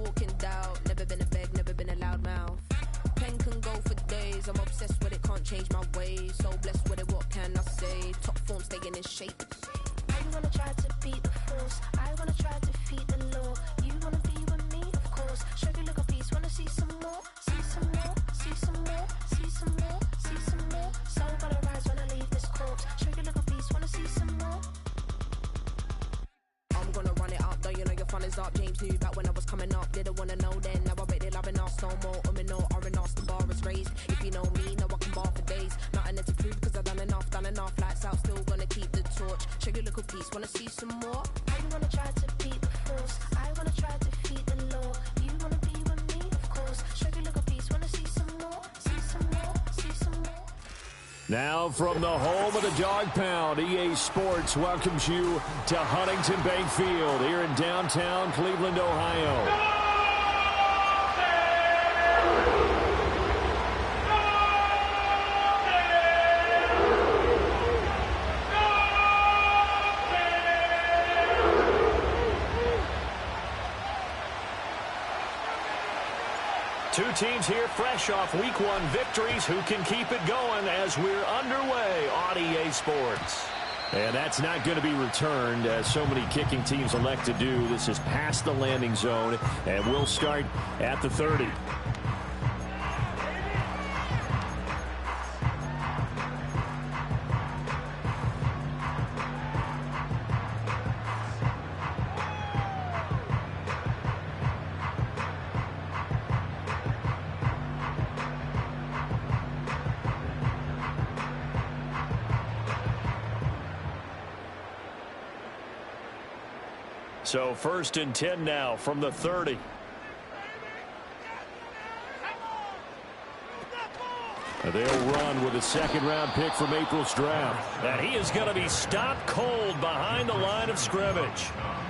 walk in doubt. Never been a beg, never been a loudmouth. Pen can go for days. I'm obsessed with it, can't change my ways. So blessed with it, what can I say? Top form staying in shape. I wanna try to beat the force. I wanna try to defeat the law. You wanna be with me, of course. Show you look a piece, wanna see some more. See some more, see some more, see some more, see some more. Soul gonna rise when I leave this corpse. Show you look a piece, wanna see some more. I'm gonna run it up, though you know your fun is up. James knew back when I was coming up, didn't wanna know then. Now I bet they're loving us no more. No R&R, the bar is raised. If you know me, know I can bar for days. Nothing to prove cause I've done enough. Lights out, still gonna keep the torch. Show you a little piece, wanna see some more? I wanna try to beat the force. I wanna try to defeat the law. You wanna be with me, of course. Show you a little piece, wanna see some more? See some more, see some more. Now from the home of the Dog Pound, EA Sports welcomes you to Huntington Bank Field here in downtown Cleveland, Ohio. Two teams here fresh off Week 1 victories. Who can keep it going as we're underway on EA Sports? And that's not going to be returned, as so many kicking teams elect to do. This is past the landing zone, and we'll start at the 30. So 1st and 10 now from the 30. They'll run with a second-round pick from April's draft. And he is going to be stopped cold behind the line of scrimmage.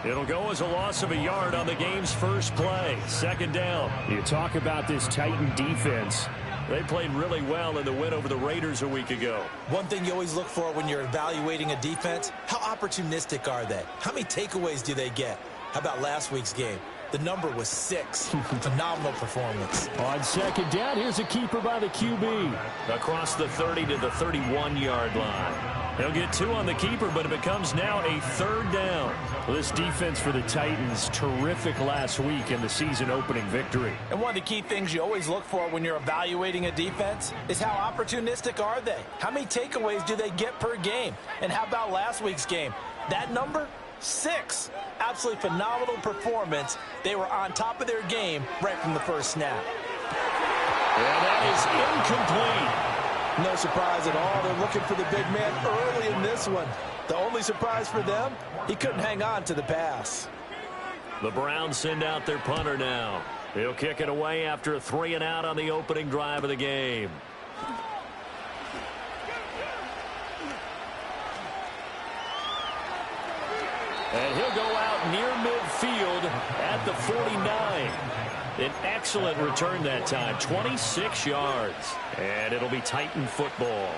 It'll go as a loss of a yard on the game's first play. 2nd down. You talk about this Titan defense. They played really well in the win over the Raiders a week ago. One thing you always look for when you're evaluating a defense, how opportunistic are they? How many takeaways do they get? How about last week's game? The number was 6. Phenomenal performance. On 2nd down, here's a keeper by the QB. Across the 30 to the 31-yard line. He'll get 2 on the keeper, but it becomes now a 3rd down. Well, this defense for the Titans, terrific last week in the season-opening victory. And one of the key things you always look for when you're evaluating a defense is how opportunistic are they? How many takeaways do they get per game? And how about last week's game? That number? 6. Absolutely phenomenal performance. They were on top of their game right from the first snap. And that is incomplete. No surprise at all. They're looking for the big man early in this one. The only surprise for them, he couldn't hang on to the pass. The Browns send out their punter now. He'll kick it away after a 3-and-out on the opening drive of the game. And he'll go out near midfield at the 49. An excellent return that time, 26 yards. And it'll be Titan football.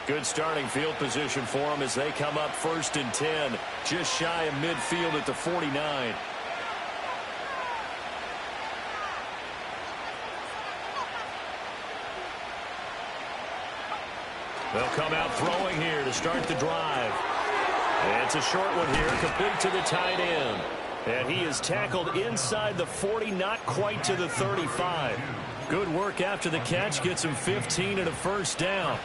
Good starting field position for them as they come up 1st and 10, just shy of midfield at the 49. They'll come out throwing here to start the drive. It's a short one here, complete to the tight end. And he is tackled inside the 40, not quite to the 35. Good work after the catch, gets him 15 and a 1st down.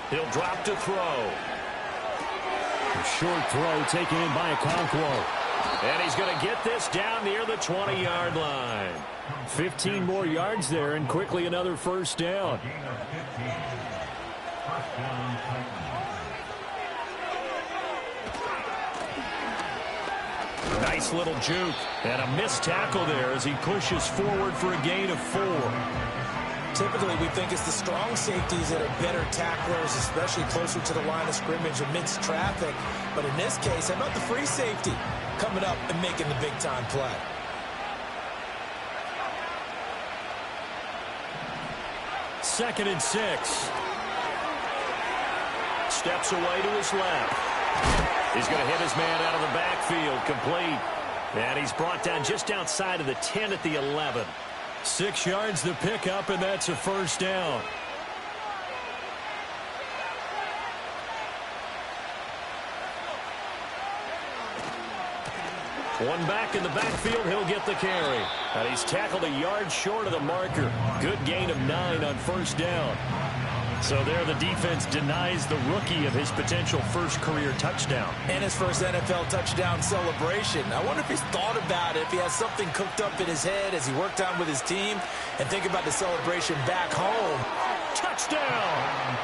He'll drop to throw. A short throw taken in by Okonkwo. And he's going to get this down near the 20-yard line. 15 more yards there and quickly another 1st down. Nice little juke. And a missed tackle there as he pushes forward for a gain of 4. Typically, we think it's the strong safeties that are better tacklers, especially closer to the line of scrimmage amidst traffic. But in this case, how about the free safety coming up and making the big-time play? 2nd and 6. Steps away to his left. He's going to hit his man out of the backfield, complete. And he's brought down just outside of the 10 at the 11. 6 yards to pick up, and that's a first down. One back in the backfield, he'll get the carry. And he's tackled a yard short of the marker. Good gain of 9 on first down. So there the defense denies the rookie of his potential first career touchdown. And his first NFL touchdown celebration. I wonder if he's thought about it, if he has something cooked up in his head as he worked on with his team, and think about the celebration back home. Touchdown!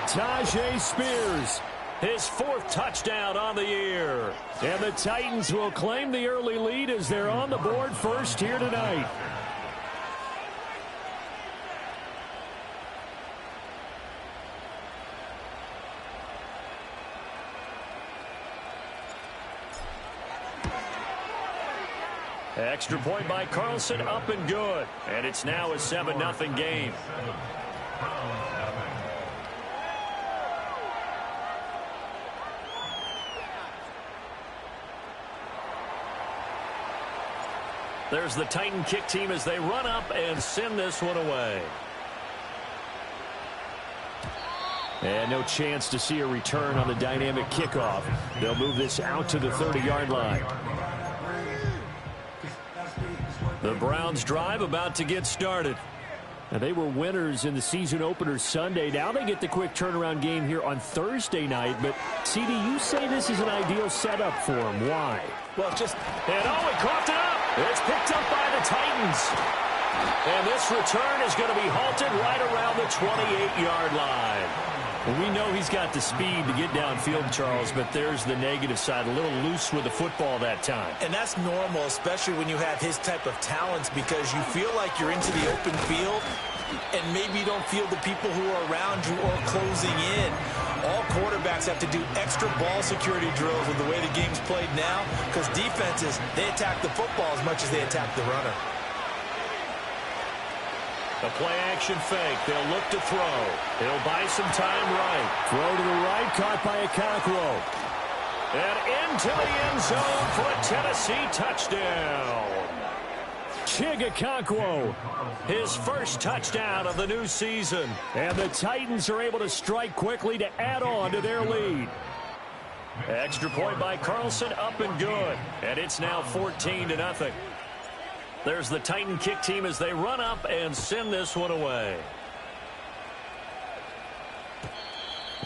Tyjae Spears, his 4th touchdown on the year. And the Titans will claim the early lead as they're on the board first here tonight. Extra point by Carlson, up and good. And it's now a 7-0 game. There's the Titan kick team as they run up and send this one away. And no chance to see a return on the dynamic kickoff. They'll move this out to the 30-yard line. The Browns drive about to get started. And they were winners in the season opener Sunday. Now they get the quick turnaround game here on Thursday night. But, CD, you say this is an ideal setup for them. Why? Well, just... And, he coughed it up. It's picked up by the Titans. And this return is going to be halted right around the 28-yard line. Well, we know he's got the speed to get downfield, Charles, but there's the negative side. A little loose with the football that time. And that's normal, especially when you have his type of talents, because you feel like you're into the open field, and maybe you don't feel the people who are around you or closing in. All quarterbacks have to do extra ball security drills with the way the game's played now, because defenses, they attack the football as much as they attack the runner. A play-action fake. They'll look to throw. He'll buy some time right. Throw to the right, caught by Okonkwo. And into the end zone for a Tennessee touchdown. Chig Okonkwo, his first touchdown of the new season. And the Titans are able to strike quickly to add on to their lead. Extra point by Carlson, up and good. And it's now 14-0. There's the Titan kick team as they run up and send this one away.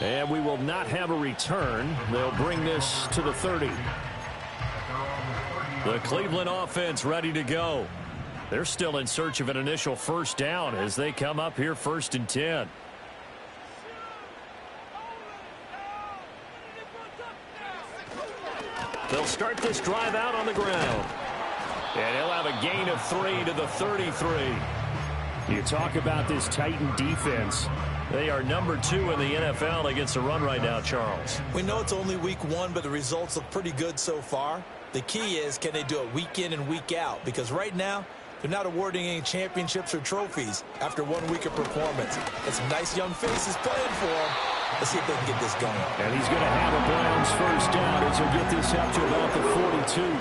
And we will not have a return. They'll bring this to the 30. The Cleveland offense ready to go. They're still in search of an initial first down as they come up here 1st and 10. They'll start this drive out on the ground. And he'll have a gain of 3 to the 33. You talk about this Titan defense. They are number 2 in the NFL against the run right now, Charles. We know it's only week 1, but the results look pretty good so far. The key is, can they do it week in and week out? Because right now, they're not awarding any championships or trophies after 1 week of performance. Got some nice young faces playing for them. Let's see if they can get this going. And he's going to have a Browns first down as he'll get this up to about the 42.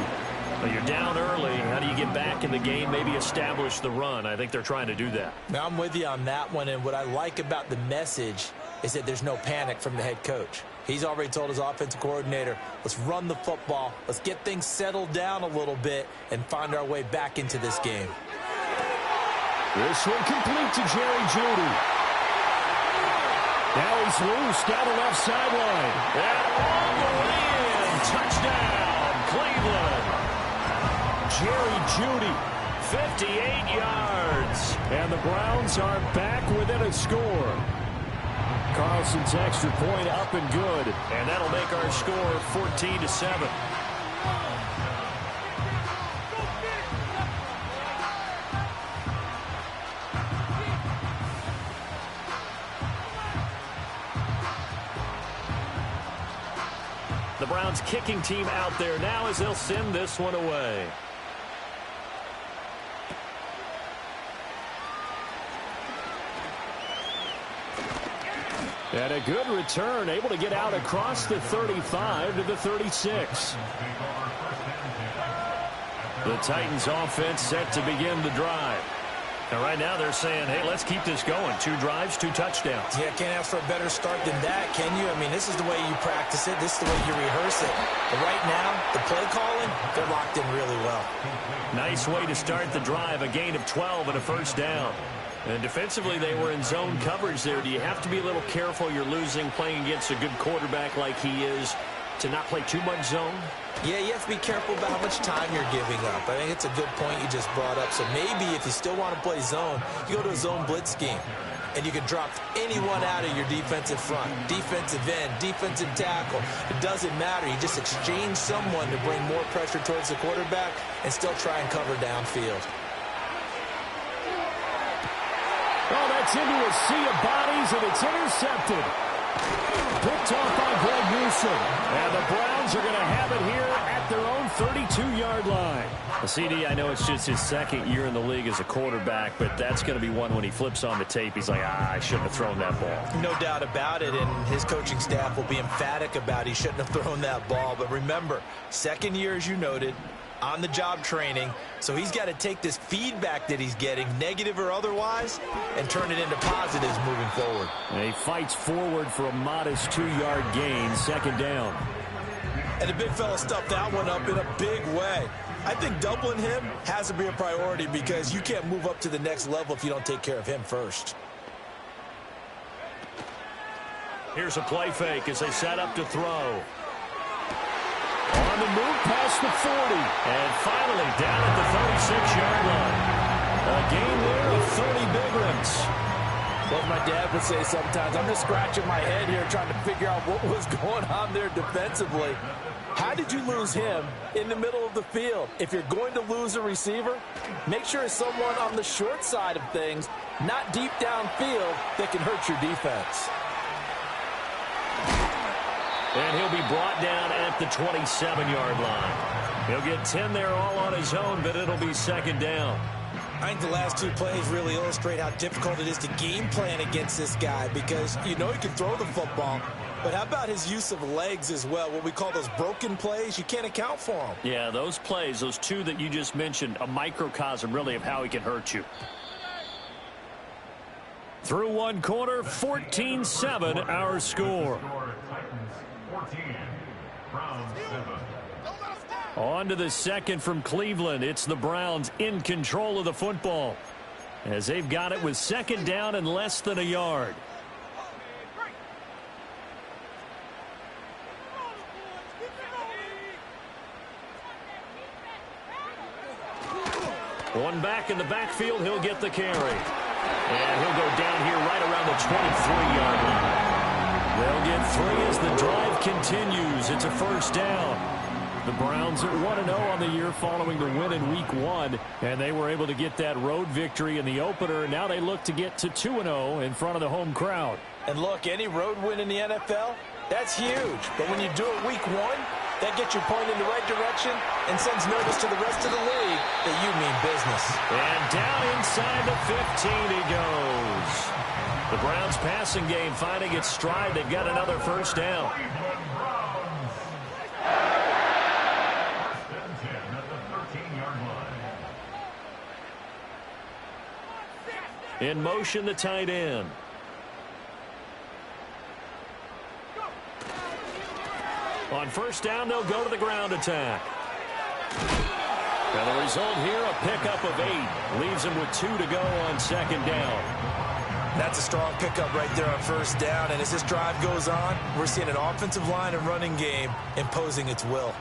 Well, you're down early. How do you get back in the game, maybe establish the run? I think they're trying to do that. Now, I'm with you on that one, and what I like about the message is that there's no panic from the head coach. He's already told his offensive coordinator, let's run the football, let's get things settled down a little bit, and find our way back into this game. This one complete to Jerry Jeudy. Now he's loose down the left sideline. And all the way in. Touchdown, Cleveland. Jerry Jeudy, 58 yards. And the Browns are back within a score. Carlson's extra point up and good. And that'll make our score 14-7. The Browns kicking team out there now as they'll send this one away. And a good return, able to get out across the 35 to the 36. The Titans offense set to begin the drive. And right now they're saying, hey, let's keep this going. 2 drives, 2 touchdowns. Yeah, can't ask for a better start than that, can you? I mean, this is the way you practice it. This is the way you rehearse it. But right now, the play calling, they're locked in really well. Nice way to start the drive. A gain of 12 and a first down. And defensively, they were in zone coverage there. Do you have to be a little careful? You're losing, playing against a good quarterback like he is, to not play too much zone? Yeah, you have to be careful about how much time you're giving up. I think it's a good point you just brought up. So maybe if you still want to play zone, you go to a zone blitz scheme. And you can drop anyone out of your defensive front. Defensive end, defensive tackle. It doesn't matter. You just exchange someone to bring more pressure towards the quarterback and still try and cover downfield. Oh, that's into a sea of bodies, and it's intercepted. Picked off by Greg Newsome. And the Browns are going to have it here at their own 32-yard line. The CD, I know it's just his second year in the league as a quarterback, but that's going to be one when he flips on the tape. He's like, I shouldn't have thrown that ball. No doubt about it, and his coaching staff will be emphatic about he shouldn't have thrown that ball. But remember, second year, as you noted, on-the-job training, so he's got to take this feedback that he's getting, negative or otherwise, and turn it into positives moving forward. And he fights forward for a modest 2-yard gain, second down. And the big fella stuffed that one up in a big way. I think doubling him has to be a priority because you can't move up to the next level if you don't take care of him first. Here's a play fake as they set up to throw. On the move past the 40. And finally down at the 36-yard line. A gain there of 30 big ones. Well, my dad would say sometimes, I'm just scratching my head here trying to figure out what was going on there defensively. How did you lose him in the middle of the field? If you're going to lose a receiver, make sure it's someone on the short side of things, not deep downfield, that can hurt your defense. And he'll be brought down at the 27-yard line. He'll get 10 there all on his own, but it'll be second down. I think the last 2 plays really illustrate how difficult it is to game plan against this guy because you know he can throw the football, but how about his use of legs as well? What we call those broken plays, you can't account for them. Yeah, those plays, those 2 that you just mentioned, a microcosm really of how he can hurt you. Through one quarter, 14-7 our score. On to the second from Cleveland. It's the Browns in control of the football as they've got it with second down and less than a yard. One back in the backfield, he'll get the carry. And he'll go down here right around the 23-yard line. They'll get 3 as the drive continues. It's a first down. The Browns are 1-0 on the year following the win in Week 1, and they were able to get that road victory in the opener. Now they look to get to 2-0 in front of the home crowd. And look, any road win in the NFL, that's huge. But when you do it Week 1, that gets you pointed in the right direction and sends notice to the rest of the league that you mean business. And down inside the 15 he goes. The Browns passing game finding its stride. They've got another first down. In motion, the tight end. On first down, they'll go to the ground attack. And the result here, a pickup of 8. Leaves them with 2 to go on second down. That's a strong pickup right there on first down. And as this drive goes on, we're seeing an offensive line and running game imposing its will.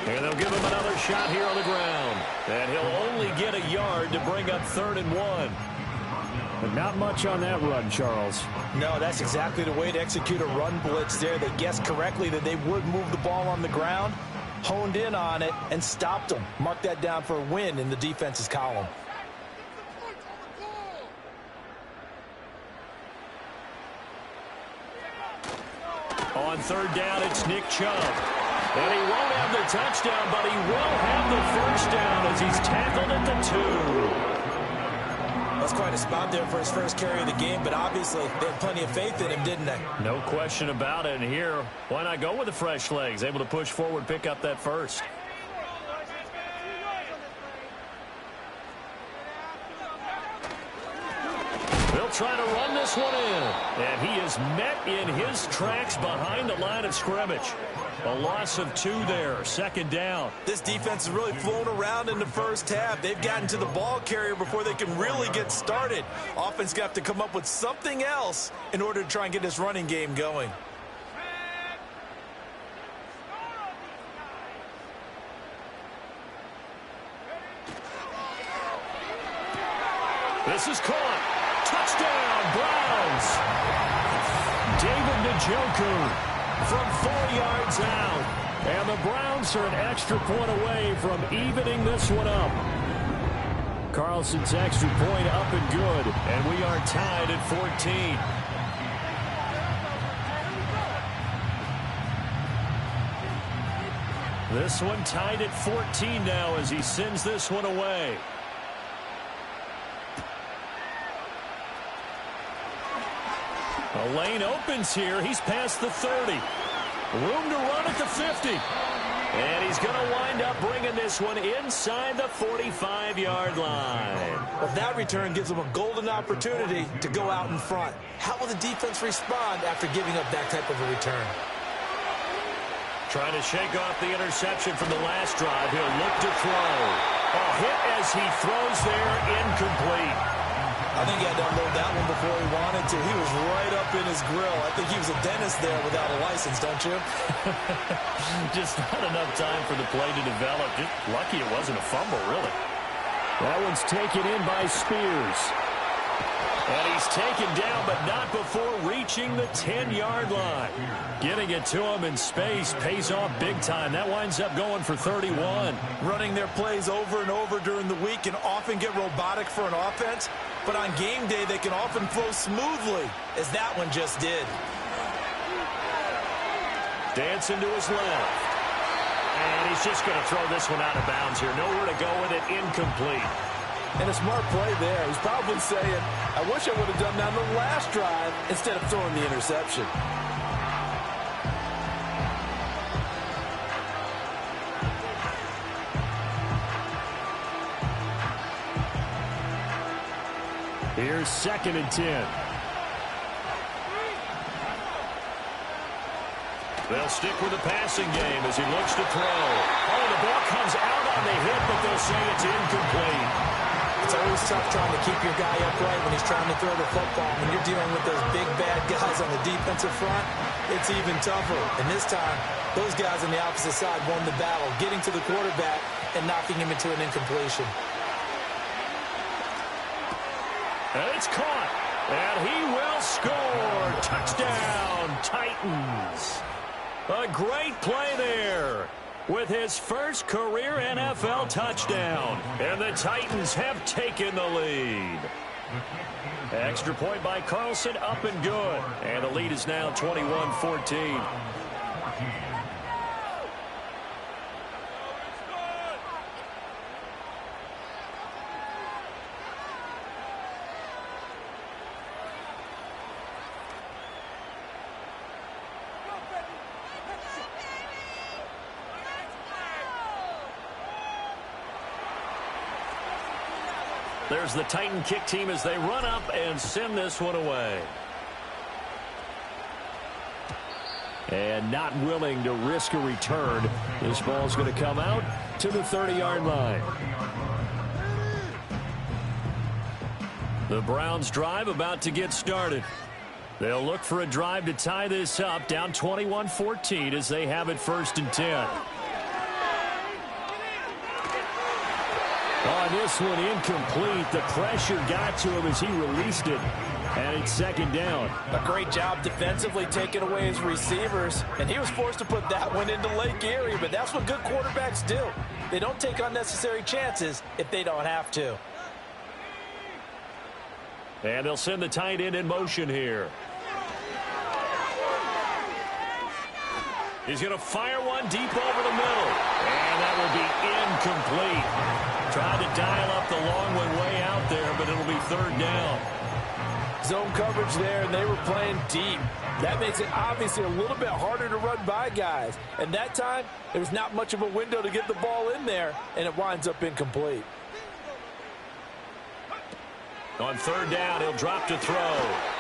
And they'll give him another shot here on the ground. And he'll only get a yard to bring up 3rd and 1. But not much on that run, Charles. No, that's exactly the way to execute a run blitz there. They guessed correctly that they would move the ball on the ground, honed in on it, and stopped them. Mark that down for a win in the defense's column. On third down, it's Nick Chubb. And he won't have the touchdown, but he will have the first down as he's tackled at the 2. That's quite a spot there for his first carry of the game, but obviously they had plenty of faith in him, didn't they? No question about it. And here, why not go with the fresh legs? Able to push forward, pick up that first. They'll try to run this one in. And he is met in his tracks behind the line of scrimmage. A loss of 2 there, second down. This defense has really flown around in the first half. They've gotten to the ball carrier before they can really get started. Offense got to come up with something else in order to try and get this running game going. This is caught. Touchdown, Browns. David Njoku from 4 yards out. And the Browns are an extra point away from evening this one up. Carlson's extra point up and good. And we are tied at 14. This one tied at 14 now as he sends this one away. A lane opens here. He's past the 30. Room to run at the 50. And he's going to wind up bringing this one inside the 45-yard line. Well, that return gives them a golden opportunity to go out in front. How will the defense respond after giving up that type of a return? Trying to shake off the interception from the last drive. He'll look to throw. A hit as he throws there, incomplete. I think he had to unload that one before he wanted to. He was right up in his grill. I think he was a dentist there without a license, don't you? Just not enough time for the play to develop. Just lucky it wasn't a fumble, really. That one's taken in by Spears. And he's taken down, but not before reaching the 10-yard line. Getting it to him in space pays off big time. That winds up going for 31. Running their plays over and over during the week can often get robotic for an offense, but on game day they can often flow smoothly, as that one just did. Dancing to his left. And he's just going to throw this one out of bounds here. Nowhere to go with it, incomplete. And a smart play there. He's probably saying, I wish I would have done that on the last drive instead of throwing the interception. Here's 2nd and 10. They'll stick with the passing game as he looks to throw. Oh, the ball comes out on the hit, but they'll say it's incomplete. It's always tough trying to keep your guy upright when he's trying to throw the football. When you're dealing with those big, bad guys on the defensive front, it's even tougher. And this time, those guys on the opposite side won the battle, getting to the quarterback and knocking him into an incompletion. And it's caught. And he will score. Touchdown, Titans. A great play there with his first career NFL touchdown. And the Titans have taken the lead. Extra point by Carlson, up and good. And the lead is now 21-14. There's the Titan kick team as they run up and send this one away. And not willing to risk a return. This ball's going to come out to the 30-yard line. The Browns drive about to get started. They'll look for a drive to tie this up, down 21-14 as they have it 1st and 10. On this one, incomplete. The pressure got to him as he released it. And it's 2nd down. A great job defensively taking away his receivers. And he was forced to put that one into Lake Erie. But that's what good quarterbacks do. They don't take unnecessary chances if they don't have to. And they'll send the tight end in motion here. He's going to fire one deep over the middle. And that will be incomplete. Tried to dial up the long way out there, but it'll be third down. Zone coverage there, and they were playing deep. That makes it obviously a little bit harder to run by guys. And that time, there was not much of a window to get the ball in there, and it winds up incomplete. On third down, he'll drop to throw.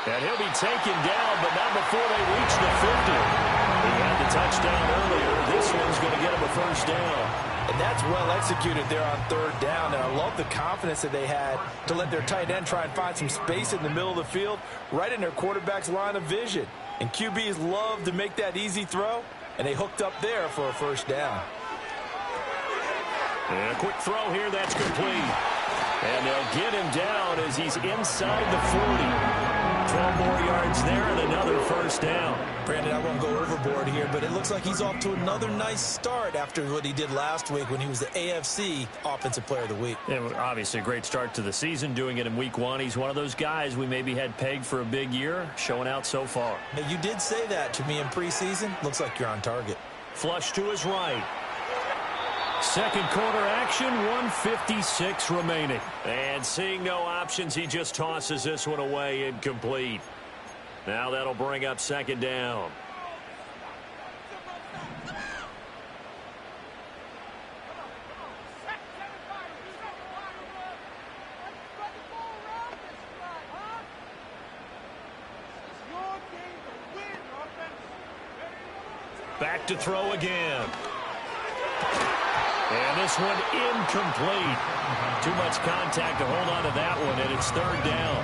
And he'll be taken down, but not before they reach the 50. He had the touchdown earlier. This one's going to get him a first down. And that's well executed there on third down. And I love the confidence that they had to let their tight end try and find some space in the middle of the field, right in their quarterback's line of vision. And QBs love to make that easy throw, and they hooked up there for a first down. And a quick throw here, that's complete. And they'll get him down as he's inside the 40. 12 more yards there and another first down. Brandon, I won't go overboard here, but it looks like he's off to another nice start after what he did last week when he was the AFC Offensive Player of the Week. Yeah, obviously a great start to the season, doing it in week 1. He's one of those guys we maybe had pegged for a big year, showing out so far. Now, you did say that to me in preseason. Looks like you're on target. Flush to his right. Second quarter action, 1:56 remaining. And seeing no options, he just tosses this one away, incomplete. Now that'll bring up second down. Back to throw again. And this one incomplete. Too much contact to hold on to that one, and it's third down.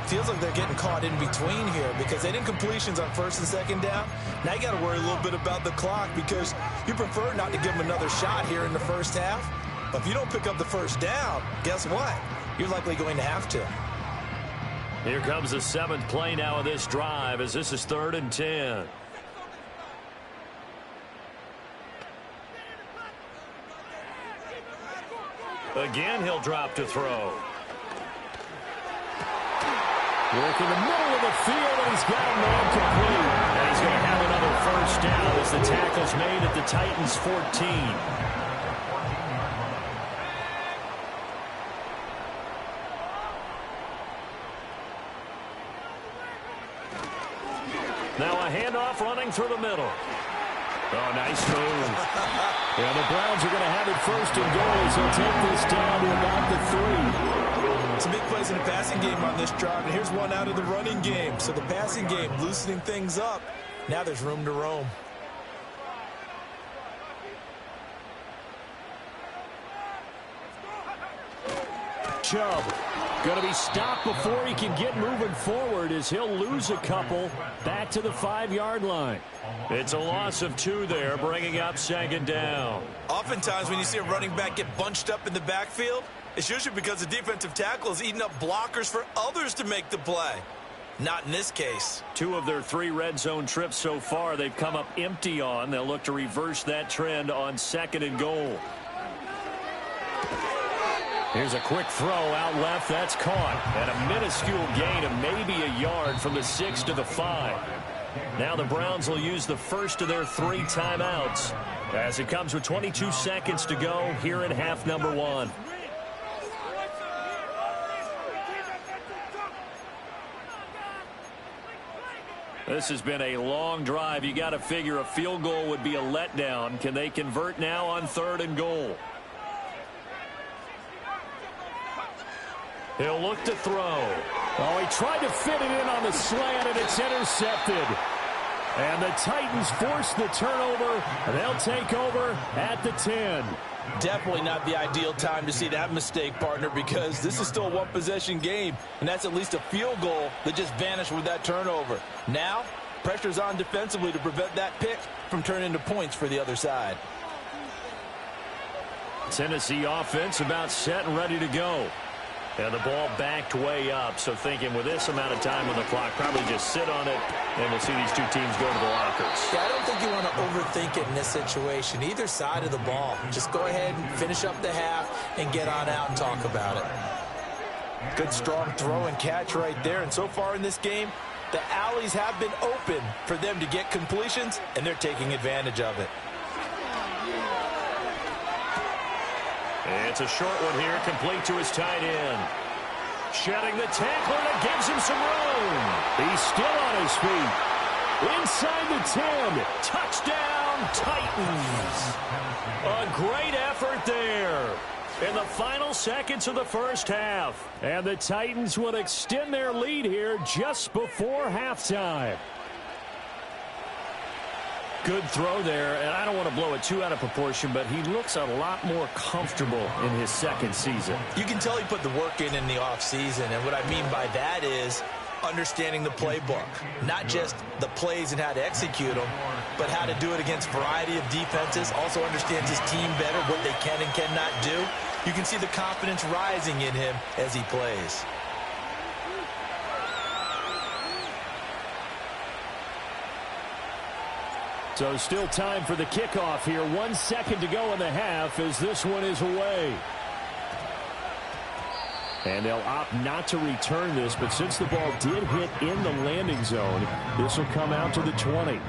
Feels like they're getting caught in between here because they didn't completions on first and second down. Now you got to worry a little bit about the clock because you prefer not to give them another shot here in the first half. But if you don't pick up the first down, guess what? You're likely going to have to. Here comes the 7th play now of this drive as this is 3rd and 10. Again, he'll drop to throw. Work in the middle of the field, and he's got him incomplete. And he's going to have another first down as the tackle's made at the Titans' 14. Now a handoff running through the middle. Oh, nice move. Yeah, the Browns are going to have it first and goal as they'll take this down to about the 3. Some big plays in the passing game on this drive, and here's one out of the running game. So the passing game loosening things up. Now there's room to roam. Chubb going to be stopped before he can get moving forward as he'll lose a couple back to the 5-yard line. It's a loss of 2 there, bringing up second down. Oftentimes when you see a running back get bunched up in the backfield, it's usually because the defensive tackle is eating up blockers for others to make the play. Not in this case. 2 of their 3 red zone trips so far they've come up empty on. They'll look to reverse that trend on 2nd and goal. Here's a quick throw out left. That's caught. And a minuscule gain of maybe a yard from the 6 to the 5. Now the Browns will use the first of their 3 timeouts as it comes with 22 seconds to go here in half number 1. This has been a long drive. You got to figure a field goal would be a letdown. Can they convert now on 3rd and goal? He'll look to throw. Oh, he tried to fit it in on the slant, and it's intercepted. And the Titans force the turnover. They'll take over at the 10. Definitely not the ideal time to see that mistake, partner, because this is still a one-possession game, and that's at least a field goal that just vanished with that turnover. Now, pressure's on defensively to prevent that pick from turning into points for the other side. Tennessee offense about set and ready to go. And the ball backed way up, so thinking with this amount of time on the clock, probably just sit on it, and we'll see these 2 teams go to the lockers. Yeah, I don't think you want to overthink it in this situation. Either side of the ball. Just go ahead and finish up the half and get on out and talk about it. Good strong throw and catch right there. And so far in this game, The alleys have been open for them to get completions, and they're taking advantage of it. It's a short one here, complete to his tight end. Shedding the tackler that gives him some room. He's still on his feet. Inside the 10. Touchdown, Titans. A great effort there in the final seconds of the first half. And the Titans will extend their lead here just before halftime. Good throw there, and I don't want to blow it too out of proportion, but he looks a lot more comfortable in his second season. You can tell he put the work in the offseason, and what I mean by that is understanding the playbook. Not just the plays and how to execute them, but how to do it against a variety of defenses. Also understands his team better, what they can and cannot do. You can see the confidence rising in him as he plays. So still time for the kickoff here. 1 second to go in the half as this one is away. And they'll opt not to return this, but since the ball did hit in the landing zone, this will come out to the 20.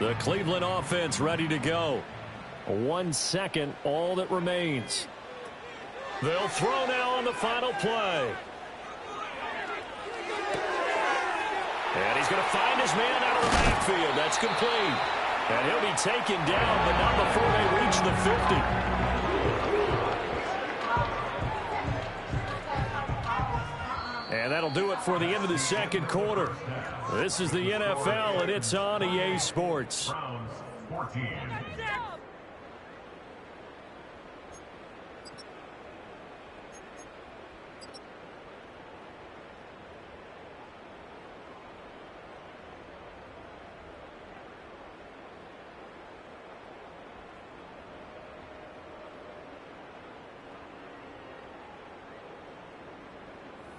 The Cleveland offense ready to go. 1 second, all that remains. They'll throw now on the final play. And he's going to find his man out of the backfield. That's complete. And he'll be taken down, but not before they reach the 50. And that'll do it for the end of the second quarter. This is the NFL, and it's on EA Sports.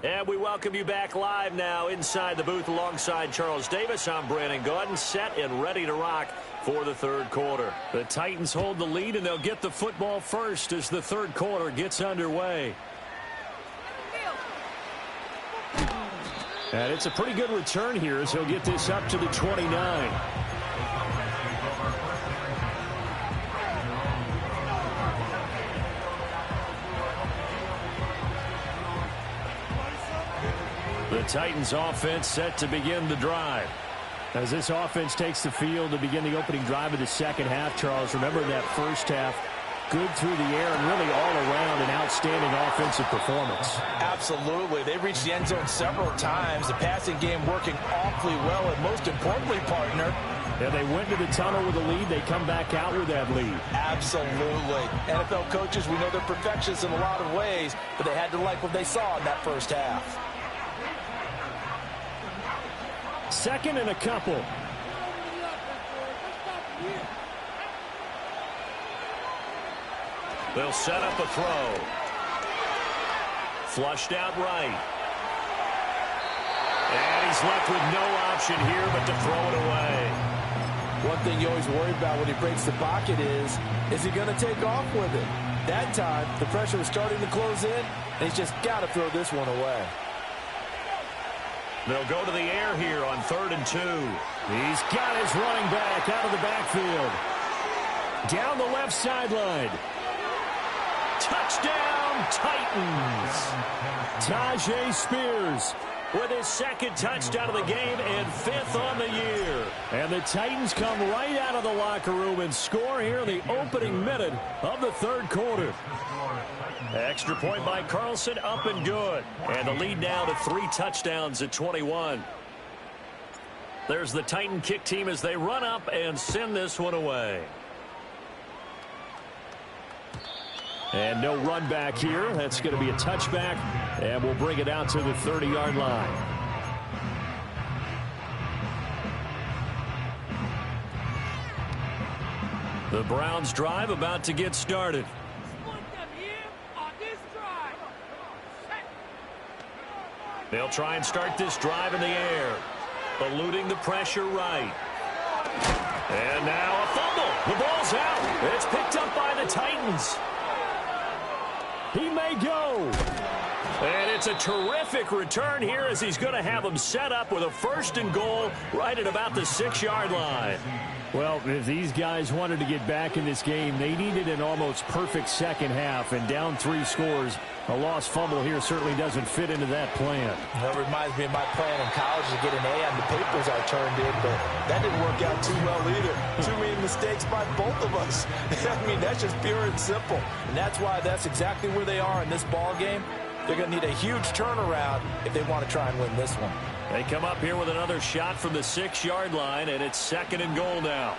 And we welcome you back live now inside the booth alongside Charles Davis. I'm Brandon Gaudin, set and ready to rock for the third quarter. The Titans hold the lead, and they'll get the football first as the third quarter gets underway. And it's a pretty good return here as he'll get this up to the 29. The Titans offense set to begin the drive. As this offense takes the field to begin the opening drive of the second half, Charles, remember that first half, good through the air and really all around an outstanding offensive performance. Absolutely. They reached the end zone several times. The passing game working awfully well, and most importantly, partner, yeah, they went to the tunnel with a lead. They come back out with that lead. Absolutely. NFL coaches, we know they're perfectionists in a lot of ways, but they had to like what they saw in that first half. Second and a couple. They'll set up a throw. Flushed out right. And he's left with no option here but to throw it away. One thing you always worry about when he breaks the pocket is he going to take off with it? That time, the pressure was starting to close in, and he's just got to throw this one away. They'll go to the air here on 3rd and 2. He's got his running back out of the backfield. Down the left sideline. Touchdown, Titans. Tyjae Spears with his second touchdown of the game and 5th on the year. And the Titans come right out of the locker room and score here in the opening minute of the third quarter. Extra point by Carlson, up and good. And the lead now to 3 touchdowns at 21. There's the Titan kick team as they run up and send this one away. And no run back here. That's going to be a touchback, and we'll bring it out to the 30-yard line. The Browns drive about to get started. They'll try and start this drive in the air, eluding the pressure right. And now a fumble. The ball's out. It's picked up by the Titans. He may go. And it's a terrific return here as he's going to have them set up with a 1st and goal right at about the 6-yard line. Well, if these guys wanted to get back in this game, they needed an almost perfect second half, and down 3 scores. A lost fumble here certainly doesn't fit into that plan. That reminds me of my plan in college to get an A on the papers I turned in, but that didn't work out too well either. Too many mistakes by both of us. I mean, that's just pure and simple. And that's why that's exactly where they are in this ball game. They're going to need a huge turnaround if they want to try and win this one. They come up here with another shot from the 6-yard line, and it's 2nd and goal now.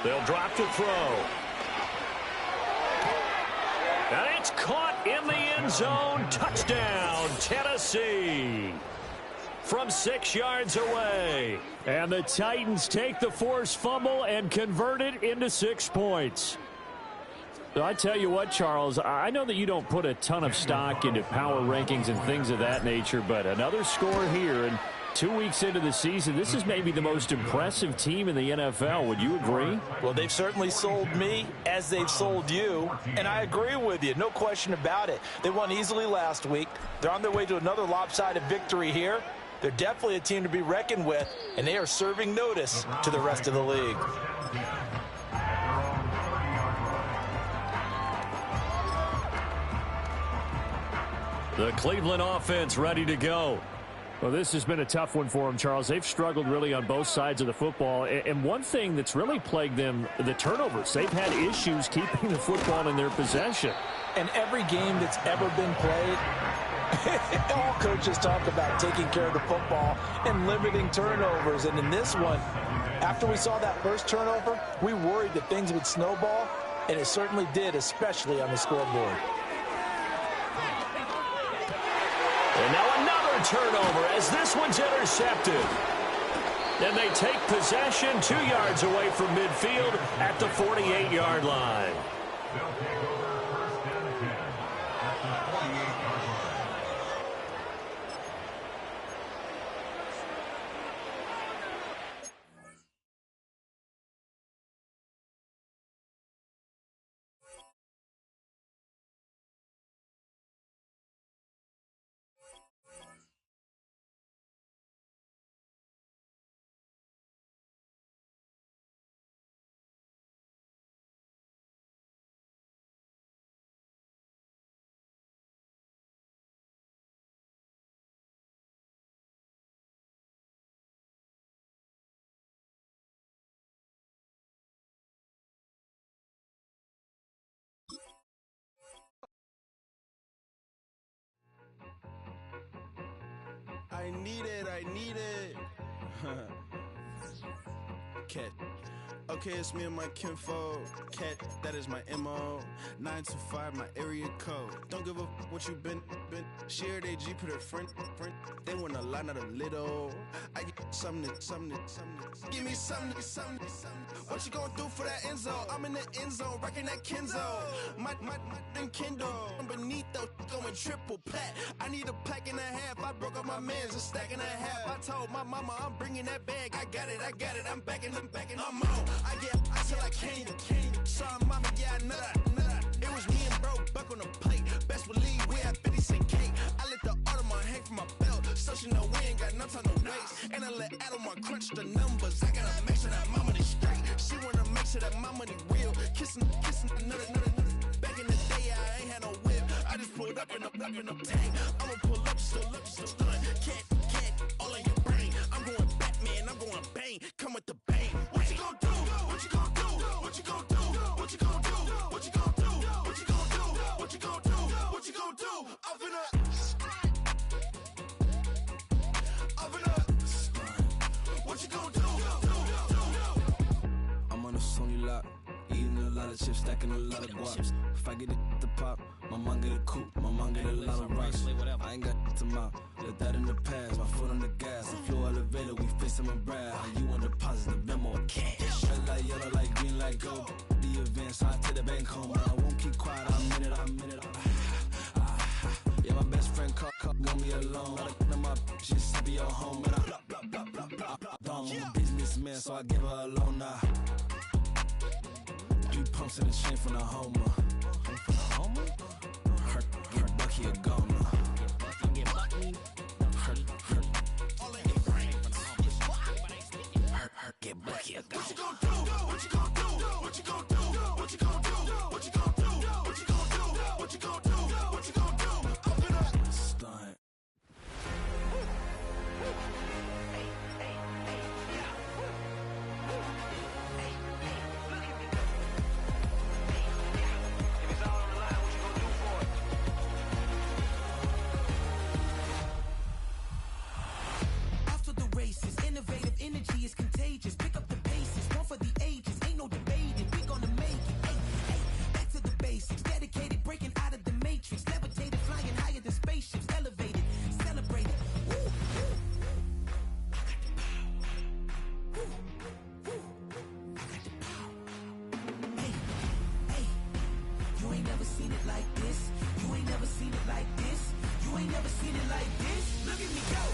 They'll drop to throw. And it's caught in the end zone. Touchdown, Tennessee. From 6 yards away. And the Titans take the forced fumble and convert it into 6 points. So I tell you what, Charles, I know that you don't put a ton of stock into power rankings and things of that nature, but another score here, and 2 weeks into the season, this is maybe the most impressive team in the NFL. Would you agree? Well, they've certainly sold me as they've sold you, and I agree with you. No question about it. They won easily last week. They're on their way to another lopsided victory here. They're definitely a team to be reckoned with, and they are serving notice to the rest of the league. The Cleveland offense ready to go. Well, this has been a tough one for them, Charles. They've struggled really on both sides of the football. And one thing that's really plagued them, the turnovers. They've had issues keeping the football in their possession. And every game that's ever been played, all coaches talk about taking care of the football and limiting turnovers. And in this one, after we saw that first turnover, we worried that things would snowball, and it certainly did, especially on the scoreboard. And now another turnover as this one's intercepted. And they take possession 2 yards away from midfield at the 48-yard line. I need it. Cat. Okay, it's me and my kinfolk. Cat, that is my MO. 925, my area code. Don't give a what you been. Shared AG, put her friend. They want a lot, not a little. I get something. Give me something. What you gonna do for that end zone? I'm in the end zone, rocking that Kenzo. My Kindle. I'm beneath though, going triple plat. I need a pack and a half. I broke up my man's a stack and a half. I told my mama I'm bringing that bag. I got it. I'm backing, I'm on. I till I can't. Sorry, mama, yeah, I nut. It was me and bro, buck on the plate. Best believe we had 50 cent cake. I let the Audemars hang from my belt. So she know we ain't got no time to waste. And I let Audemars crunch the numbers. I gotta make sure that my money straight. She wanna make sure that my money real. Kissing another. Back in the day, I ain't had no whip. I just pulled up in the tank. I'ma pull up, just stun. Cat, all in your brain. I'm going Batman, I'm going bang. Come with the bang. What you gonna do? What you gonna do? What you gonna do? What you gonna do? What you gonna do? What you gonna do? What you gonna do? What you gonna do? I'm finna. What you gonna do? I'm on a Sony lot, eating a lot of chips, stacking a lot of guaps. If I get it to pop, my mom get a coupe, my mom get a lot of rice. I ain't got to mouth, let that in the past. My foot on the gas, I flew elevator, we face him and Brad. How you want to deposit the memo cash? Red light, yellow light, green light, go. The event, so I take the bank home. I won't keep quiet, I'm in it. Yeah, my best friend call, want me alone. Got my she's happy at home, and I blah. I'm a businessman, so I give her a loan now. 3 pumps in the chain from the Homer. Bucky a goner. Get Bucky a goner. What you gonna do? What you gonna do? What you gonna do? What you gonna do? What you gonna do? What you gonna do? What you gonna do? What you gonna do? Up it up. Stunt. Innovative energy is contagious. Pick up the paces, one for the ages. Ain't no debating, we gonna make it. Hey, hey, back to the basics. Dedicated, breaking out of the matrix. Levitated, flying higher than spaceships. Elevated, celebrated. Woo, woo. I got the power. Woo, woo. I got the power. Hey, hey, you ain't never seen it like this. You ain't never seen it like this. You ain't never seen it like this. Look at me go.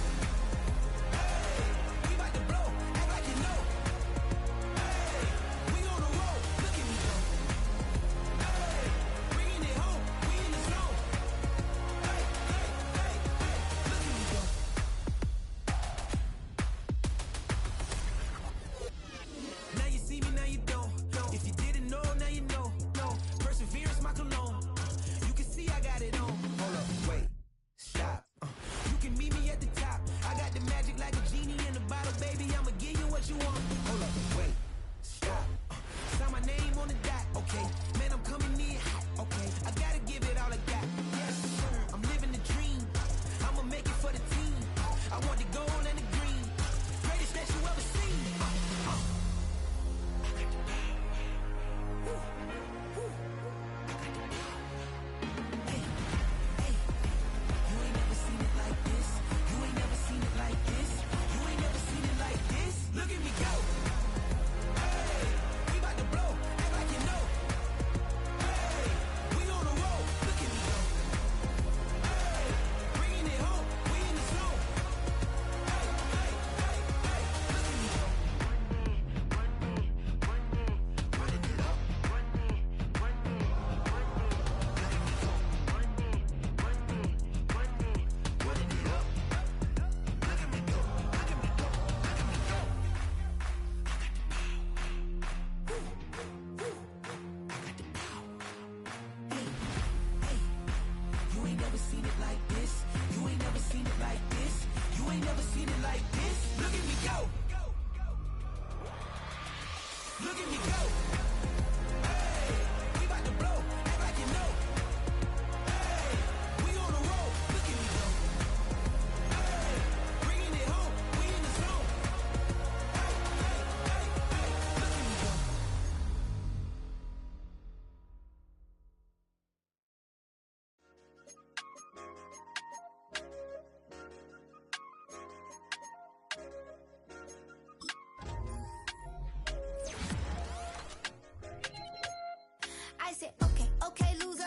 Okay, loser.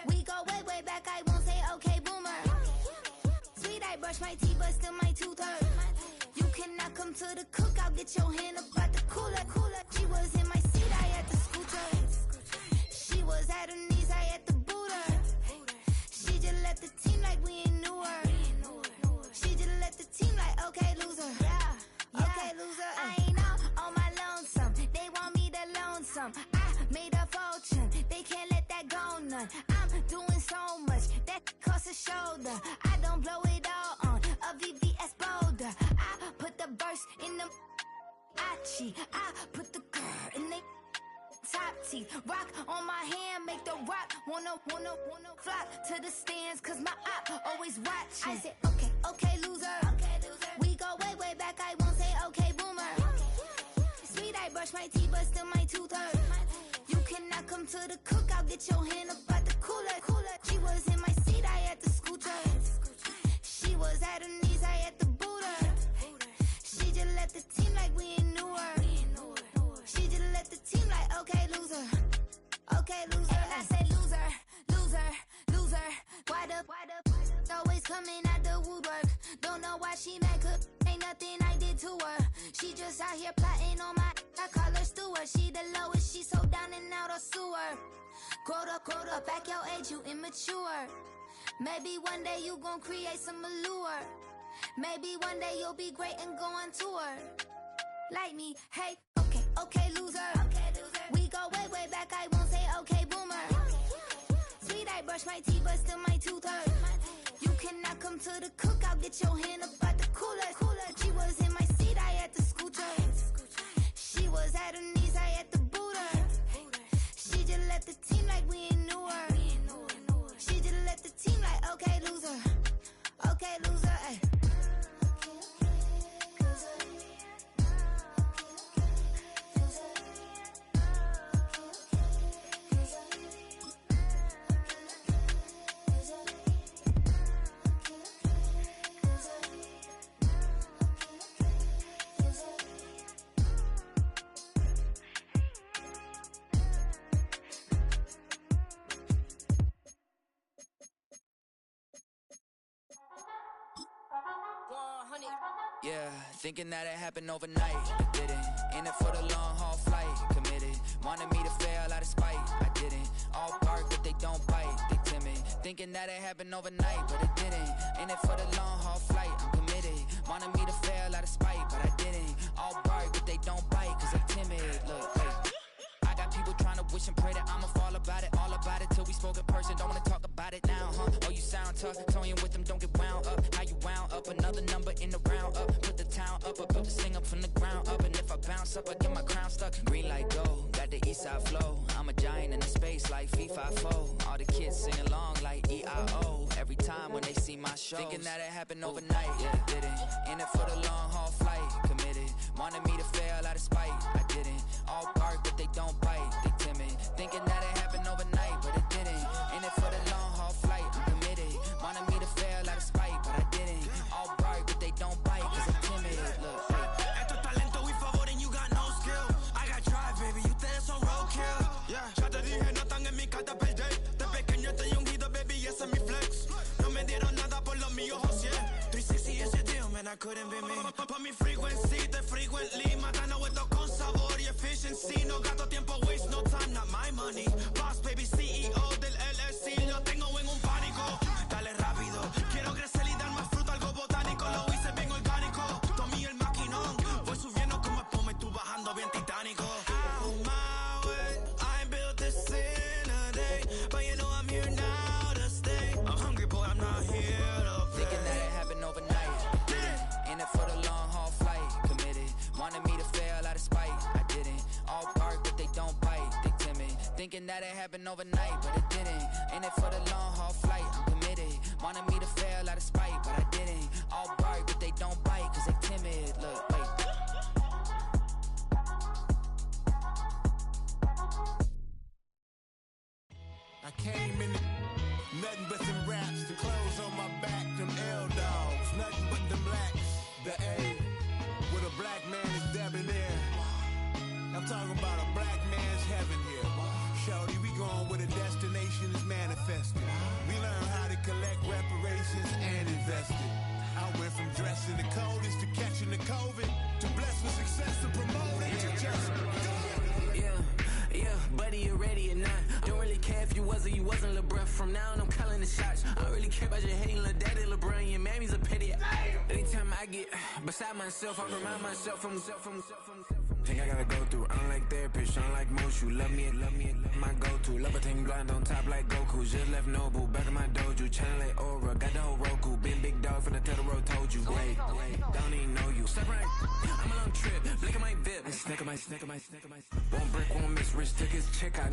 We go way back, I won't say okay, boomer. Sweet, I brush my teeth, but still my tooth hurt. You cannot come to the cookout, get your hand up at the cooler. She was in my seat, I had to scooter. She was at her knees, I had to boot her. She just left the team like we ain't knew her. She just left the team like, okay, loser. Okay, loser. I ain't out on my lonesome. They want me to loan some. I made a fortune. They can't let that go none. I'm doing so much that costs a shoulder. I don't blow it all on a VVS boulder. I put the verse in the Achi. I put the girl in the top teeth. Rock on my hand, make the rock wanna flock to the stands, cause my op always watching. I said, okay, loser. We go way back, I won't say okay, boomer. Sweet, I brush my teeth, but still my tooth hurt. You cannot come to the cookout, get your hand up at the cooler. She was in my seat, I had to scooter. She was at her knees, I had to boot her. She just left the team like we ain't knew her. She just left the team like, okay, loser. Okay, loser. And I say loser. Why the always coming out the woodwork? Don't know why she mad, cause ain't nothing I did to her. She just out here plotting on my, I call her Stewart. She the lowest, she so down and out of sewer. Growed up, back your age, you immature. Maybe one day you gon' create some allure. Maybe one day you'll be great and go on tour. Like me, hey, okay, loser. We go way back, I won't say okay, boomer. Sweet, I brush my teeth, but still my tooth hurt. You cannot come to the cookout, get your hand up at the cooler. She was in my seat, I had to scoot her. She was at her knees, I had to boot her. She just left the team like we ain't knew her. She just left the team like, okay, loser. Okay, loser, ay. Yeah, thinking that it happened overnight, but didn't. In it for the long haul flight, committed. Wanted me to fail out of spite, I didn't. All bark, but they don't bite, they timid. Thinking that it happened overnight, but it didn't. In it for the long haul flight, I'm committed. Wanted me to fail out of spite, but I didn't. All bark, but they don't bite, cause they timid. Look, wait. I got people trying to wish and pray that I'ma fall about it. All about it till we spoke in person, don't wanna talk about it now, huh? Oh, you sound tough, toying with them, don't get wound up. How you wound up, another number in the round up. Put the town up, I built this thing up from the ground up. And if I bounce up, I get my crown stuck. Green light go, got the east side flow. I'm a giant in the space like FIFA4. All the kids sing along like EIO. Every time when they see my shows. Thinking that it happened overnight, yeah, didn't. In it for the long haul flight, committed. Wanted me to fail out of spite, I didn't. All bark, but they don't bite, they timid. Thinking that it happened overnight, but it didn't. In it for the long haul flight, I'm committed. Wanted me to fail out of spite, but I didn't. All bark, but they don't bite, cause I'm timid. Look, Esto es talento y favor and you got no skill. I got drive, baby, ustedes son roadkill. Yeah, ya te dije, no están en mi carta perder. De pequeño estoy ungido, baby, ese es mi flex. No me dieron nada por los míos, José. 360 is your deal, man, I couldn't be me. Pa' mi frequency, te frequently. Matando esto con sabor y efficiency. No gasto tiempo, waste no time, not my money. Boss, baby, CEO del LLC. Lo tengo en un pánico. Dale rápido, quiero crecer y dar más fruto, algo botánico. Lo hice bien orgánico. Tomé el maquinón. Voy subiendo como espuma y tú bajando bien titánico. On my way, I ain't built this in a day. But you know I'm here now to stay. I'm hungry, boy, I'm not here to play. thinking that it happened overnight, didn't. In it for the long haul flight, committed. Wanted me to fail out of spite, I didn't. All bark, but they don't bite, they timid. Thinking that it happened overnight, but it didn't. In it for the long haul flight, I'm committed. Wanted me to fail out of spite, but I didn't. All bark, but they don't bite, cause they timid. Look, wait. I came in nothing but them raps, the clothes on my back, them L-dogs, nothing but them blacks. The A, with a black man is debonair. I'm talking about a black man's heaven here. Shorty, we going where the destination is manifested. We learn how to collect reparations and invest it. I went from dressing the coldest to catching the COVID, to blessed with success to promote it to just go. Yeah, buddy, you ready or not? Don't really care if you was or you wasn't, lil' bruh. From now on, I'm calling the shots. I don't really care about your hating, lil' daddy, LeBron. Your mammy's a pity. Anytime I get beside myself, I remind myself from. Think I gotta go through. I don't like therapist, I don't like most. You love me, my go-to. Love a thing blind on top like Goku. Just left Nobu, back in my dojo. Channel like Aura, got the whole Roku. Been big dog from the Tether Road, told you. Wait, don't even know you. Step right, I'm a long trip. Blink at my VIP. Snicker my. One brick, one miss. Rich tickets, check out.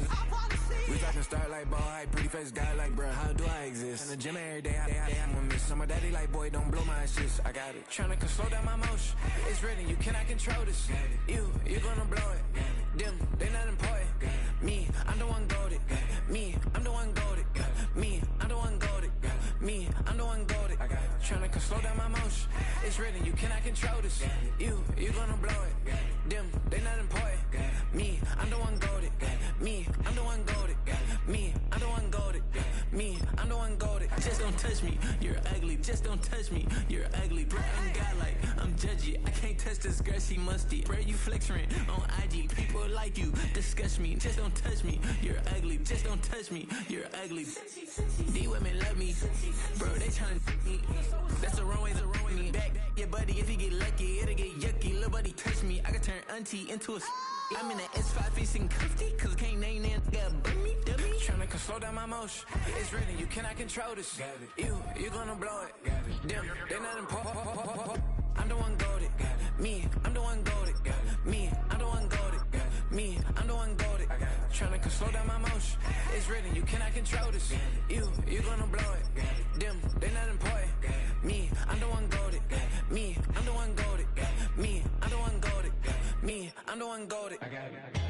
We talking start like ball hype. Pretty face guy like, bruh, how do I exist? In the gym every day, I'm one miss. So my daddy like, boy, don't blow my assist. I got it. Tryna slow down my motion. It's written, you cannot control this. You gonna blow it. Them, they not important. Me, I'm the one golded. Me, I'm the one golded. Me, I'm the one golded. Me, I'm the one golded. I got it. Tryna slow down my motion. It's written, you cannot control this. You gonna blow it. Them, they not important. Me, I'm the one goated. Me, I'm the one goated. Me, I'm the one goated. Me, I'm the one goated. Just don't touch me, you're ugly. Just don't touch me, you're ugly. Bro, I'm godlike, I'm judgy. I can't touch this girl, she musty. Bro, you flexing on IG. People like you, disgust me. Just don't touch me, you're ugly. Just don't touch me, you're ugly. These women love me, bro, they tryna me. That's the wrong way, me back. Yeah, buddy, if you get lucky, it'll get yucky. Little buddy touch me, I can turn auntie into a I'm in the S5 facing cuffy, cause I can't name that guy but me, dummy. Tryna slow down my motion. It's written, you cannot control this. You gonna blow it. Them, they not important. I'm the one goated. Me, I'm the one goated. Me, I'm the one goated. Me, I'm the one goated. Tryna slow down my motion. It's written, you cannot control this. You gonna blow it. Them, they not important. Me, I'm the one goated. Me, I'm the one goated. Me, I'm the one goated. Me, I'm the one goated. I got it.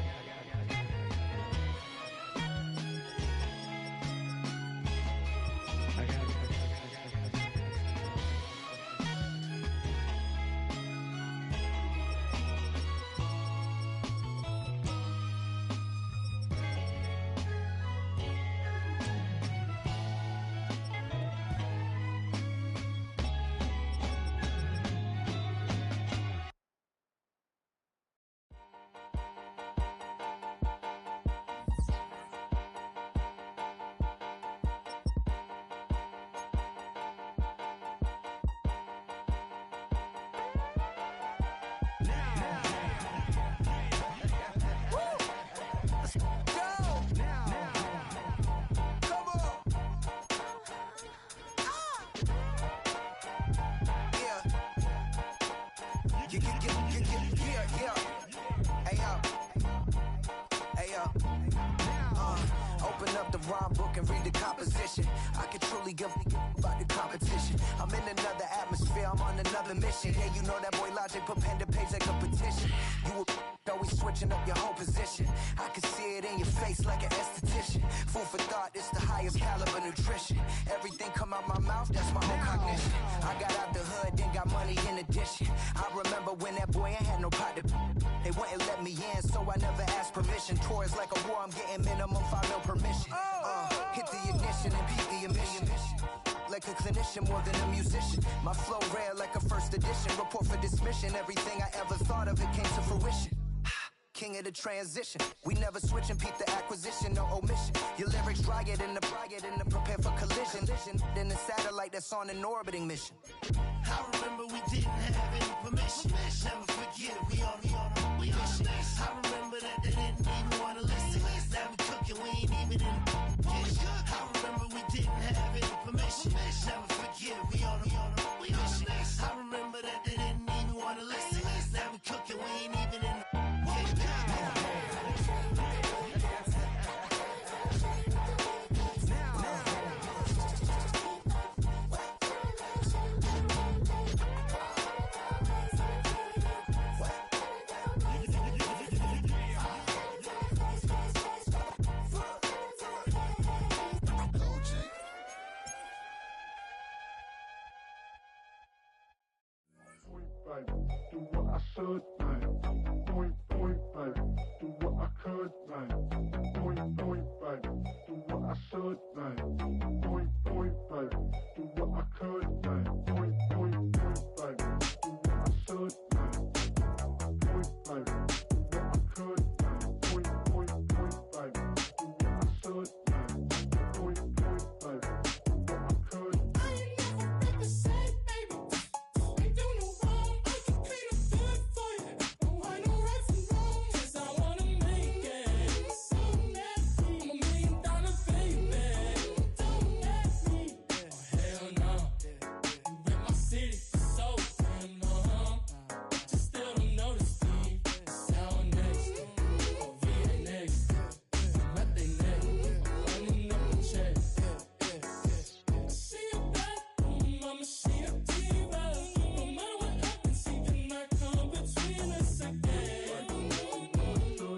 Open up the rhyme book and read the composition. I can truly give about the competition. I'm in another atmosphere, I'm on another mission. Yeah, you know that boy Logic put pen to page like a petition. You always switching up your whole position. I can see it in your face like an esthetician. Food for thought, it's the highest caliber nutrition. Everything come out my mouth, that's my own cognition. I got out the hood, then got money in addition. I remember when that boy ain't had no pot to they wouldn't let me in, so I never asked permission. Tours like a war, I'm getting minimum 5 mil permission. Hit the ignition and beat the emission. Like a clinician more than a musician. My flow rare like a first edition. Report for dismission. Everything I ever thought of, it came to fruition. King of the transition. We never switch and peep the acquisition, no omission. Your lyrics dry it in the prepare for collision. Then the satellite that's on an orbiting mission. I remember we didn't have any permission. Never forget we on we mission. I remember that they didn't even want to listen. Now we cooking, we ain't even in the kitchen. I remember we didn't have any permission. Never forget we on we mission. I remember that they didn't even want to listen. Now we cooking, we ain't even in the do what I should, man. Point, baby. Do what I could, man. Point, baby. Do what I should, man. Point, baby. Do what I could, man. Point, baby. Do what I should, man. Point, baby. Do what I could, man. Point, baby. Do what I should, man. Point, baby. Do what I could. I ain't never been the same, baby. Ain't do no wrong. I can clean up good for you. Don't want no right from wrong. 'Cause I wanna make it. So nasty. I'm $1 million baby. Don't ask me. Oh hell no. You rip my city so damn long. Just still don't notice me. Sound next. Oh VA next. I'm at they neck. Running up the check. She a bad woman, mama, she a diva. No matter what happens, she cannot come between us again.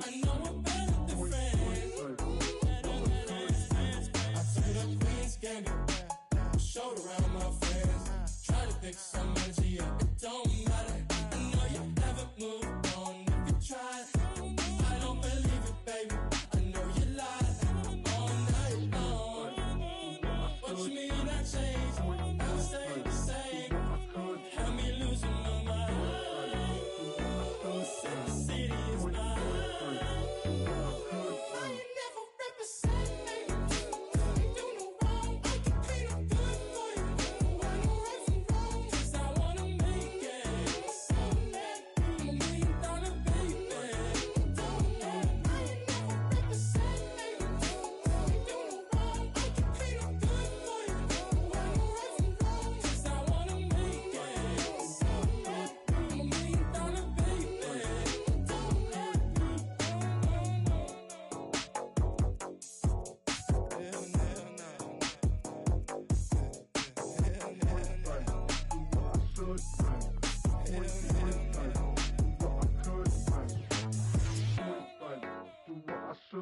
I know we're better than friends. I turned up Queen's Gambit, showed around my friends. Tried to pick some energy up.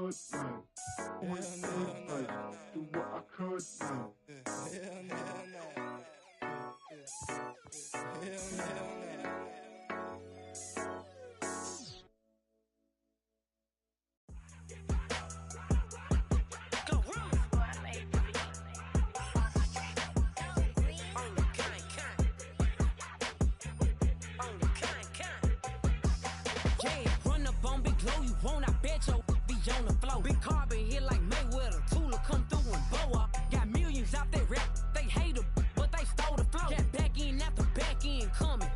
could now. Point, point blank. Do what I could now. Big carbon hit like Mayweather. Tula come through and blow up. Got millions out there rap. They hate her, but they stole the flow. Got back in after back in coming.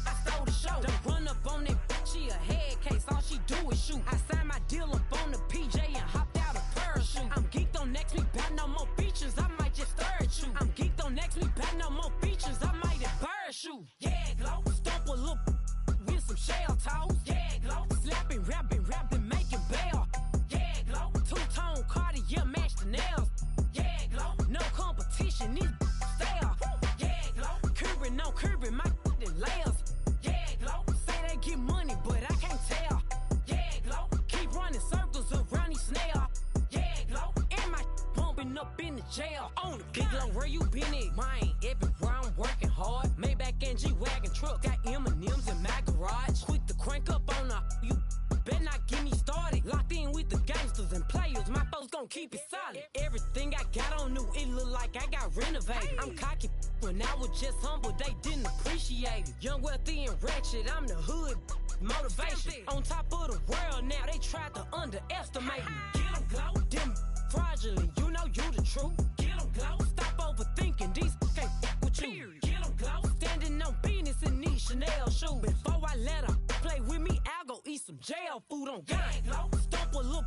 I stole the show. Don't run up on that bitch. She a head case. All she do is shoot. I signed my deal up on the PJ and hopped out a parachute. I'm geeked on next week. Got no more features. I might just stir at you. I'm geeked on next week. Got no more features. I might embarrass you. Yeah, glow. Stomp a little with some shell toes. Yeah, glow. Slapping, rapping, making bail. Two-tone Cartier match the nails. Yeah, glow. No competition, these stale. Yeah, glow. Curbing, no curbing, my layers. Yeah, glow. Say they get money, but I can't tell. Yeah, glow. Keep running circles around these snails. Yeah, glow. And my bumping up in the jail. On the big glow, where you been at? Mine, everywhere I'm working hard. Maybach and G-Wagon truck. Got M&M's in my garage. Quick to crank up on the you. Better not get me started. Locked in with the gangsters and players. My folks gon' keep it solid. Everything I got on new, it look like I got renovated. I'm cocky when I was just humble, they didn't appreciate it. Young, wealthy, and ratchet, I'm the hood motivation. On top of the world now, they tried to underestimate me. Get 'em glow, them fraudulent, you know you the truth. Get 'em glow, stop overthinking, these can't with you. Get 'em glow, standing on business in these Chanel shoes. Before I let her play with me, I'll go eat some jail food on gang. Stomp a little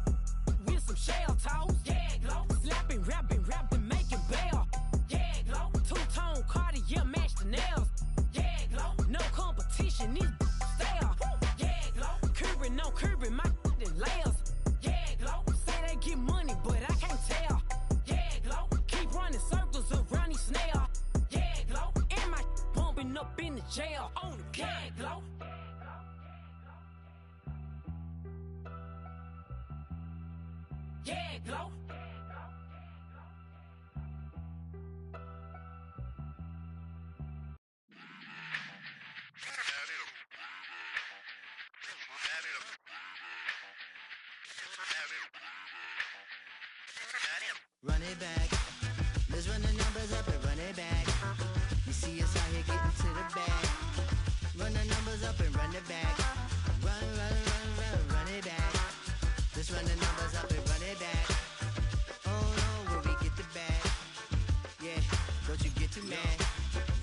with some shell toes. Yeah, glow. Slapping, rapping, making bail. Yeah, glow. Two-tone Cartier match the nails. Yeah, glow. No competition, these stale. Yeah, glow. Curbing, no curbing, my layers. Yeah, glow. Say they get money, but I can't tell. Yeah, glow. Keep running circles around these snails. Yeah, glow. And my bumping up in the jail. On the gang, glow. Yeah, glow. Run it back. Let's run the numbers up and run it back. You see us out here getting to the bag. Run the numbers up and run it back. Run it back. Let's run the numbers up and run it back. Oh no, where we get the bag. Yeah, don't you get too mad.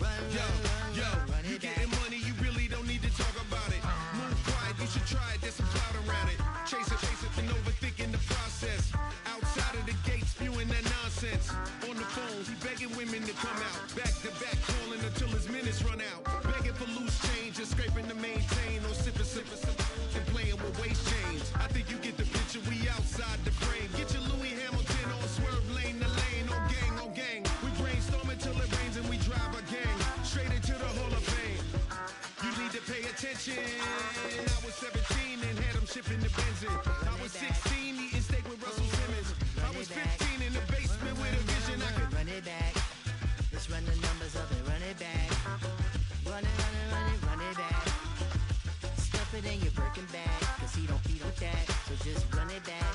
Run it back. You getting money, you really don't need to talk about it. Move quiet, you should try it, there's some clout around it. Chase it, and overthinking the process. Outside of the gate, spewing that nonsense. On the phone, he begging women to come out. Back to back, calling until his minutes run out. Begging for loose change and scraping to maintain. Or sipping, and playing with waist chains. I think you get the picture, we outside the frame. Get your Louis Hamilton on swerve lane to lane. On gang. We brainstorm until it rains and we drive a gang. Straight into the Hall of Fame. You need to pay attention. I was 17 and had them shipping the Benzin. I was 16 eating steak with Russell Simmons. I was 15 in the basement with a vision. I could run it back. Let's run the numbers up and run it back. Run it back. Stuff it in your Birkin bag, cause he don't feed with that. So just run it back.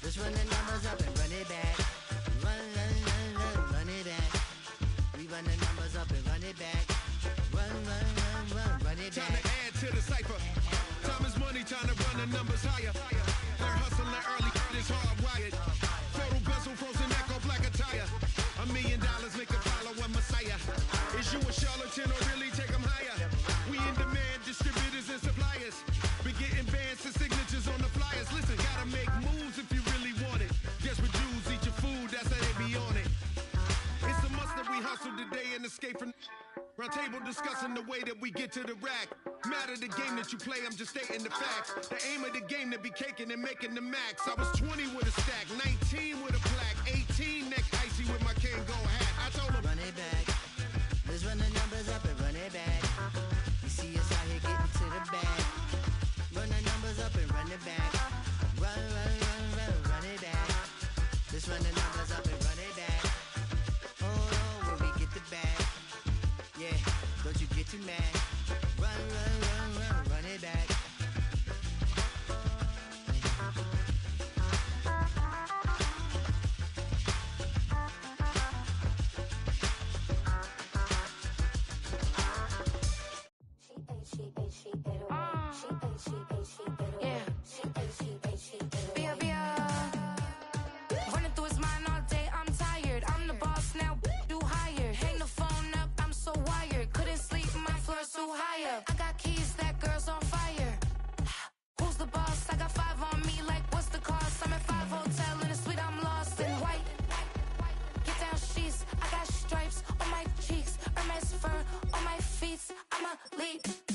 Let's run the numbers up and run it back. Run it back. We run the numbers up and run it back. Run it back. Time to add to the cipher. Time is money, time to run the numbers higher. They're hustling early, it's hardwired. Total bezel, frozen echo, black attire. $1 million make a follow a messiah. Is you a charlatan or really take them higher? We in demand, distributors and suppliers. Be getting bands and signatures on the flyers. Listen, gotta make moves if you really want it. Desperate Jews eat your food, that's how they be on it. It's a must that we hustle today and escape from round table discussing the way that we get to the rack. Matter the game that you play, I'm just stating the facts. The aim of the game to be caking and making the max. I was 20 with a stack, 19 with a plaque, 18 neck icy with my Kango hat. I told him run it back. Let's run the numbers up and run it back. You see us out here getting to the bag. Run the numbers up and run it back. Run Don't you get too mad. Run, run, run, run, run it back. Running through his mind all day, I'm tired. I'm the boss now, do higher. Hang the phone up, I'm so wired. Couldn't sleep, my floor's too higher. I got keys, that girl's on fire. Who's the boss? I got 5 on me, like what's the cost? I'm at 5 hotel in a suite, I'm lost in white. Get down sheets, I got stripes on my cheeks, Hermes fur on my feet. I'm a lead.